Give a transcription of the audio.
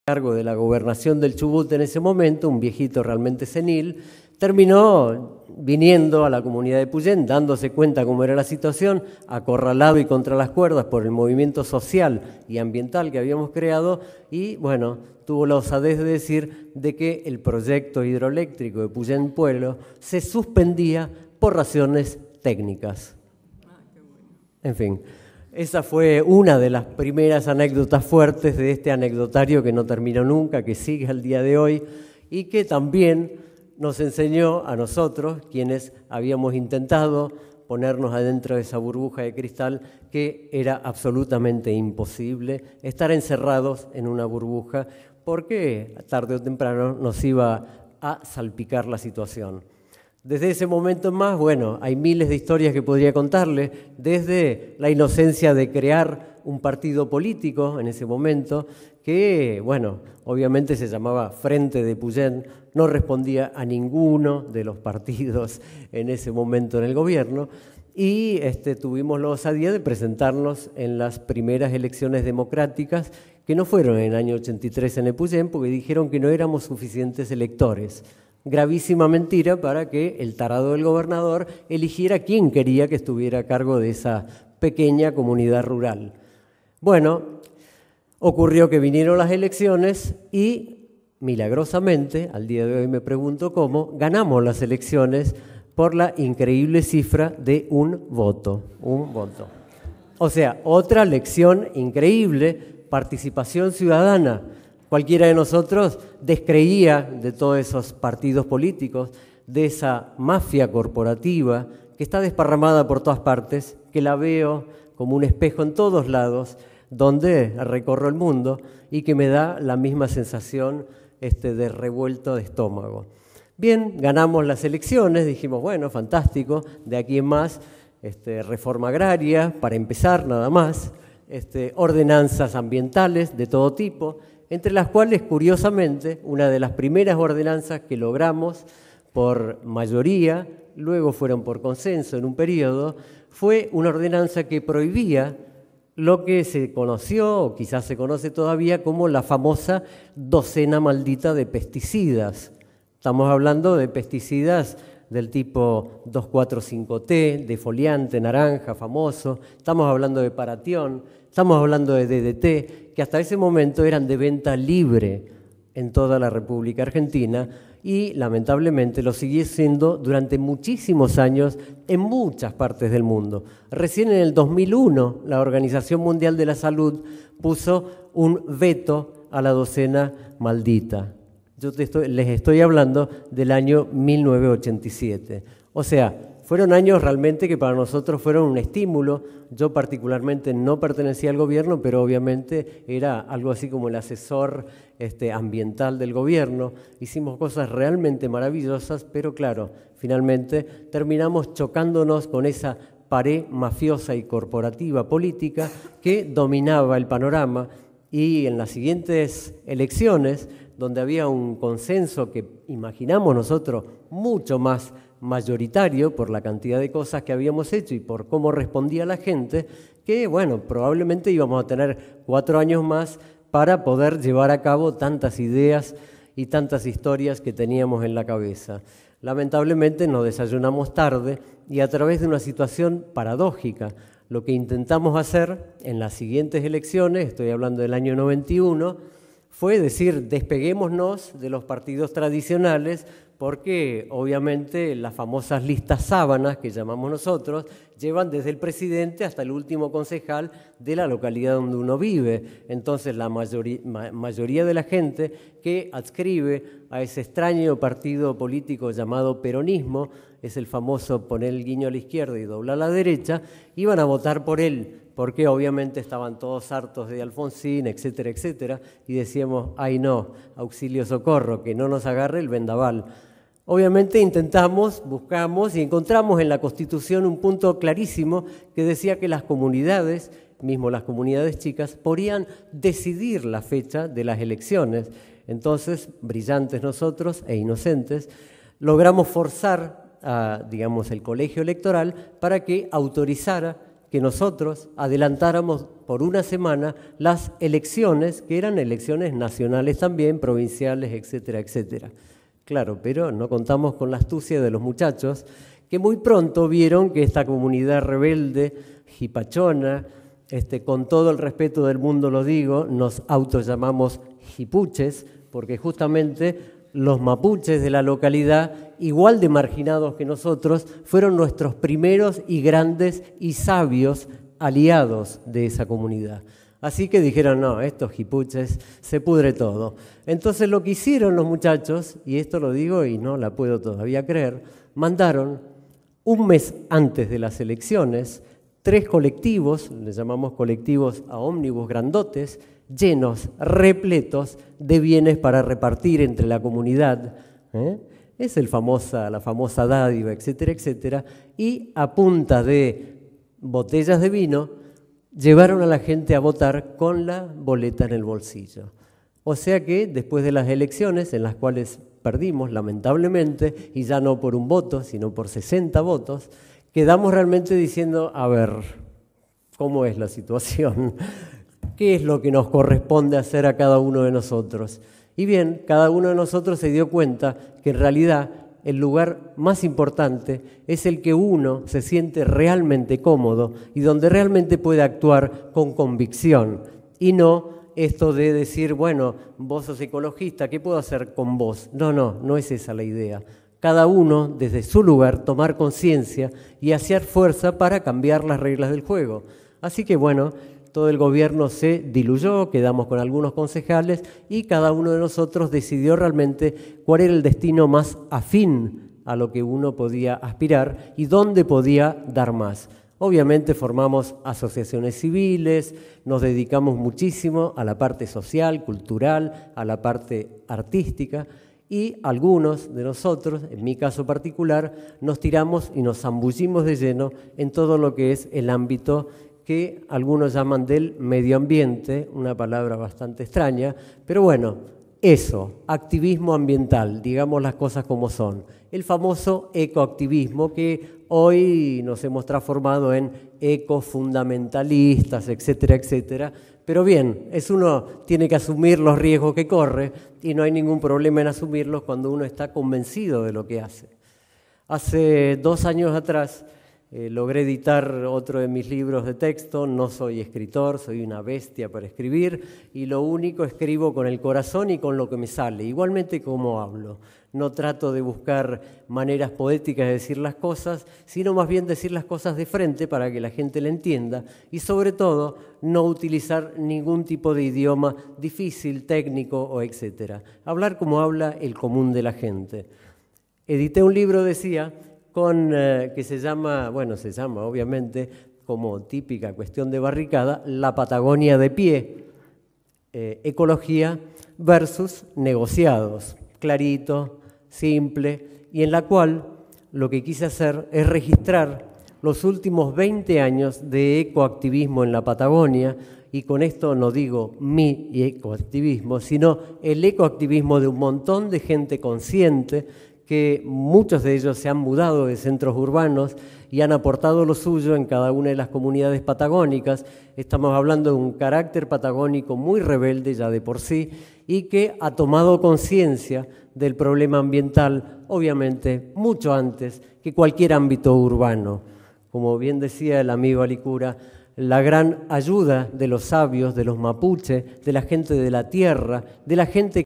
cargo de la gobernación del Chubut en ese momento, un viejito realmente senil, terminó viniendo a la comunidad de Puyén, dándose cuenta cómo era la situación, acorralado y contra las cuerdas por el movimiento social y ambiental que habíamos creado, y bueno, tuvo la osadez de decir de que el proyecto hidroeléctrico de Puyén Pueblo se suspendía por razones técnicas. En fin, esa fue una de las primeras anécdotas fuertes de este anecdotario que no terminó nunca, que sigue al día de hoy y que también nos enseñó a nosotros, quienes habíamos intentado ponernos adentro de esa burbuja de cristal, que era absolutamente imposible estar encerrados en una burbuja porque tarde o temprano nos iba a salpicar la situación. Desde ese momento en más, bueno, hay miles de historias que podría contarles, desde la inocencia de crear un partido político en ese momento, que, bueno, obviamente se llamaba Frente de Puyén, no respondía a ninguno de los partidos en ese momento en el gobierno, y tuvimos la osadía de presentarnos en las primeras elecciones democráticas, que no fueron en el año 83 en Epuyén, porque dijeron que no éramos suficientes electores. Gravísima mentira para que el tarado del gobernador eligiera quién quería que estuviera a cargo de esa pequeña comunidad rural. Bueno, ocurrió que vinieron las elecciones y, milagrosamente, al día de hoy me pregunto cómo, ganamos las elecciones por la increíble cifra de un voto. O sea, otra lección increíble, participación ciudadana. Cualquiera de nosotros descreía de todos esos partidos políticos, de esa mafia corporativa que está desparramada por todas partes, que la veo como un espejo en todos lados, donde recorro el mundo y que me da la misma sensación de revuelto de estómago. Bien, ganamos las elecciones, dijimos, bueno, fantástico, de aquí en más, reforma agraria, para empezar nada más, ordenanzas ambientales de todo tipo, entre las cuales, curiosamente, una de las primeras ordenanzas que logramos por mayoría, luego fueron por consenso en un periodo, fue una ordenanza que prohibía lo que se conoció, o quizás se conoce todavía, como la famosa docena maldita de pesticidas. Estamos hablando de pesticidas del tipo 2,4,5-T, defoliante, naranja, famoso. Estamos hablando de paratión, estamos hablando de DDT, que hasta ese momento eran de venta libre en toda la República Argentina y lamentablemente lo sigue siendo durante muchísimos años en muchas partes del mundo. Recién en el 2001 la Organización Mundial de la Salud puso un veto a la docena maldita. Les estoy hablando del año 1987. O sea, fueron años realmente que para nosotros fueron un estímulo. Yo particularmente no pertenecía al gobierno, pero obviamente era algo así como el asesor ambiental del gobierno. Hicimos cosas realmente maravillosas, pero claro, finalmente terminamos chocándonos con esa pared mafiosa y corporativa política que dominaba el panorama, y en las siguientes elecciones, donde había un consenso que imaginamos nosotros mucho más mayoritario por la cantidad de cosas que habíamos hecho y por cómo respondía la gente, que bueno, probablemente íbamos a tener 4 años más para poder llevar a cabo tantas ideas y tantas historias que teníamos en la cabeza. Lamentablemente nos desayunamos tarde y a través de una situación paradójica. Lo que intentamos hacer en las siguientes elecciones, estoy hablando del año 91, fue decir, despeguémonos de los partidos tradicionales, porque obviamente las famosas listas sábanas que llamamos nosotros llevan desde el presidente hasta el último concejal de la localidad donde uno vive. Entonces la mayoría de la gente que adscribe a ese extraño partido político llamado peronismo, es el famoso poner el guiño a la izquierda y doblar a la derecha, iban a votar por él, porque obviamente estaban todos hartos de Alfonsín, etcétera, etcétera, y decíamos, ay no, auxilio, socorro, que no nos agarre el vendaval. Obviamente intentamos, buscamos y encontramos en la Constitución un punto clarísimo que decía que las comunidades, mismo las comunidades chicas, podían decidir la fecha de las elecciones. Entonces, brillantes nosotros e inocentes, logramos forzar a, digamos, el colegio electoral para que autorizara que nosotros adelantáramos por una semana las elecciones, que eran elecciones nacionales también, provinciales, etcétera, etcétera. Claro, pero no contamos con la astucia de los muchachos, que muy pronto vieron que esta comunidad rebelde, jipachona, con todo el respeto del mundo lo digo, nos autollamamos jipuches, porque justamente los mapuches de la localidad, igual de marginados que nosotros, fueron nuestros primeros y grandes y sabios aliados de esa comunidad. Así que dijeron, no, estos jipuches, se pudre todo. Entonces lo que hicieron los muchachos, y esto lo digo y no la puedo todavía creer, mandaron un mes antes de las elecciones 3 colectivos, les llamamos colectivos a ómnibus grandotes, llenos, repletos de bienes para repartir entre la comunidad. Es la famosa dádiva, etcétera, etcétera. Y a punta de botellas de vino, llevaron a la gente a votar con la boleta en el bolsillo. O sea que después de las elecciones, en las cuales perdimos lamentablemente, y ya no por un voto, sino por 60 votos, quedamos realmente diciendo, a ver, ¿cómo es la situación? ¿Qué es lo que nos corresponde hacer a cada uno de nosotros? Y bien, cada uno de nosotros se dio cuenta que en realidad el lugar más importante es el que uno se siente realmente cómodo y donde realmente puede actuar con convicción y no esto de decir, bueno, vos sos ecologista, ¿qué puedo hacer con vos? No es esa la idea. Cada uno, desde su lugar, tomar conciencia y hacer fuerza para cambiar las reglas del juego. Así que bueno, todo el gobierno se diluyó, quedamos con algunos concejales y cada uno de nosotros decidió realmente cuál era el destino más afín a lo que uno podía aspirar y dónde podía dar más. Obviamente formamos asociaciones civiles, nos dedicamos muchísimo a la parte social, cultural, a la parte artística y algunos de nosotros, en mi caso particular, nos tiramos y nos zambullimos de lleno en todo lo que es el ámbito que algunos llaman del medio ambiente, una palabra bastante extraña, pero bueno, eso, activismo ambiental, digamos las cosas como son. El famoso ecoactivismo que hoy nos hemos transformado en ecofundamentalistas, etcétera, etcétera. Pero bien, uno tiene que asumir los riesgos que corre y no hay ningún problema en asumirlos cuando uno está convencido de lo que hace. Hace 2 años atrás logré editar otro de mis libros de texto. No soy escritor, soy una bestia para escribir y lo único escribo con el corazón y con lo que me sale, igualmente como hablo. No trato de buscar maneras poéticas de decir las cosas, sino más bien decir las cosas de frente para que la gente la entienda y sobre todo no utilizar ningún tipo de idioma difícil, técnico o etcétera. Hablar como habla el común de la gente. Edité un libro, decía, que se llama obviamente, como típica cuestión de barricada, La Patagonia de pie, ecología versus negociados, clarito, simple, y en la cual lo que quise hacer es registrar los últimos 20 años de ecoactivismo en la Patagonia, y con esto no digo mi ecoactivismo, sino el ecoactivismo de un montón de gente consciente, que muchos de ellos se han mudado de centros urbanos y han aportado lo suyo en cada una de las comunidades patagónicas. Estamos hablando de un carácter patagónico muy rebelde ya de por sí y que ha tomado conciencia del problema ambiental, obviamente, mucho antes que cualquier ámbito urbano. Como bien decía el amigo Alicura, la gran ayuda de los sabios, de los mapuche, de la gente de la tierra, de la gente